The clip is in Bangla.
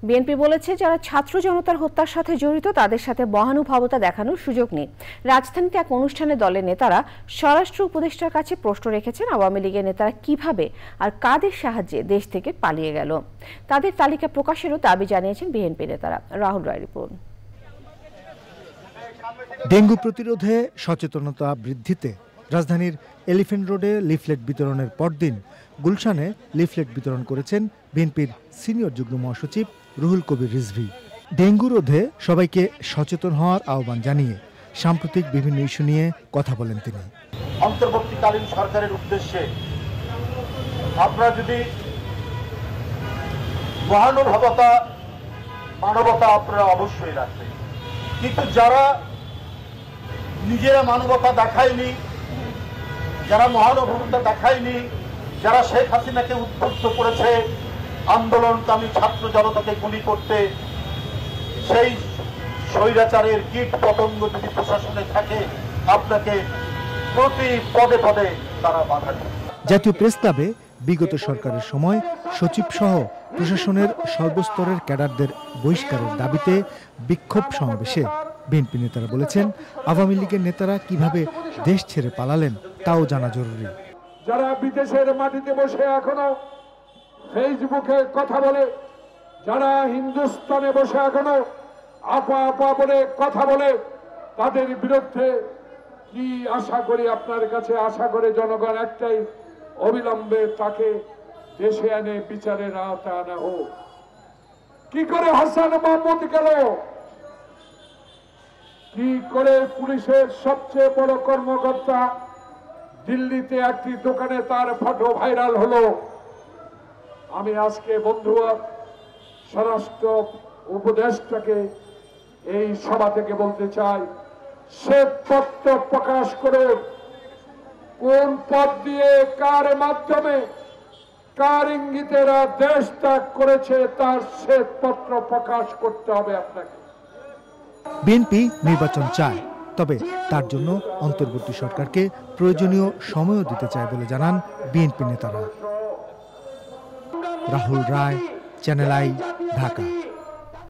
বিএনপি বলেছে, যারা ছাত্র জনতার হত্যার সাথে জড়িত তাদের সাথে মহানুভবতা দেখানোর সুযোগ নেই। রাজধানীতে এক অনুষ্ঠানে দলের নেতারা স্বরাষ্ট্র উপদেষ্টার কাছে প্রশ্ন রেখেছেন, আওয়ামী লীগের নেতারা কিভাবে আর কাদের সাহায্যে দেশ থেকে পালিয়ে গেল। তাদের তালিকা প্রকাশেরও দাবি জানিয়েছেন বিএনপি নেতারা। রাহুল রায় রিপোর্ট। ডেঙ্গু প্রতিরোধে সচেতনতা বৃদ্ধিতে রাজধানীর এলিফ্যান্ট রোডে লিফলেট বিতরণের পরদিন গুলশানে লিফলেট বিতরণ করেছেন বিএনপির সিনিয়র যুগ্ম মহাসচিব রুহুল কবির রিজভী। ডেঙ্গু রোধে সবাইকে সচেতন হওয়ার আহ্বান জানিয়ে সাম্প্রতিক বিভিন্ন ইস্যু নিয়ে কথা বলেন তিনি। অন্তর্বর্তীকালীন সরকারের উদ্দেশ্যে আপনারা যদি মহানুভবতা মানবতা আপনারা অবশ্যই রাখবেন, কিন্তু যারা নিজেরা মানবতা দেখায়নি, যারা মহানুভবতা দেখায়নি, যারা শেখ হাসিনাকে উদ্বুদ্ধ করেছে আন্দোলনকামী ছাত্র জনতাকে গুলি করতে, সেই স্বৈরাচারের কীট পতঙ্গ যদি প্রশাসনে থাকে আপনাকে প্রতি পদে পদে তারা বাধা দেয়। জাতীয় প্রেস ক্লাবে বিগত সরকারের সময় সচিব সহ প্রশাসনের সর্বস্তরের ক্যাডারদের বহিষ্কারের দাবিতে বিক্ষোভ সমাবেশে বিএনপি নেতারা বলেছেন, আওয়ামী লীগের নেতারা কিভাবে দেশ ছেড়ে পালালেন তাও জানা জরুরি। যারা বিদেশের মাটিতে বসে এখনো ফেসবুকে কথা বলে, যারা হিন্দুস্তানে বসে এখনো আপা আপা বলে কথা বলে, তাদের বিরুদ্ধে কি আশা করি আপনার কাছে? আশা করে জনগণ একটাই, অবিলম্বে তাকে দেশে এনে বিচারের আওতায় আনা হোক। কি করে হাসান মাহমুদ গেল? কি করে পুলিশের সবচেয়ে বড় কর্মকর্তা দিল্লিতে একটি দোকানে তার ফটো ভাইরাল হলো? আমি আজকে বন্ধুরা স্বরাষ্ট্র উপদেষ্টাকে এই সভা থেকে বলতে চাই, শ্বেতপত্র প্রকাশ করে কোন পথ দিয়ে কার মাধ্যমে কার ইঙ্গিতেরা দেশ ত্যাগ করেছে তার শ্বেতপত্র প্রকাশ করতে হবে আপনাকে। বিএনপি নির্বাচন চায়, তবে তার জন্য অন্তর্বর্তী সরকারকে প্রয়োজনীয় সময়ও দিতে চায় বলে জানান বিএনপি নেতারা। রাহুল রায়, চ্যানেল আই, ঢাকা।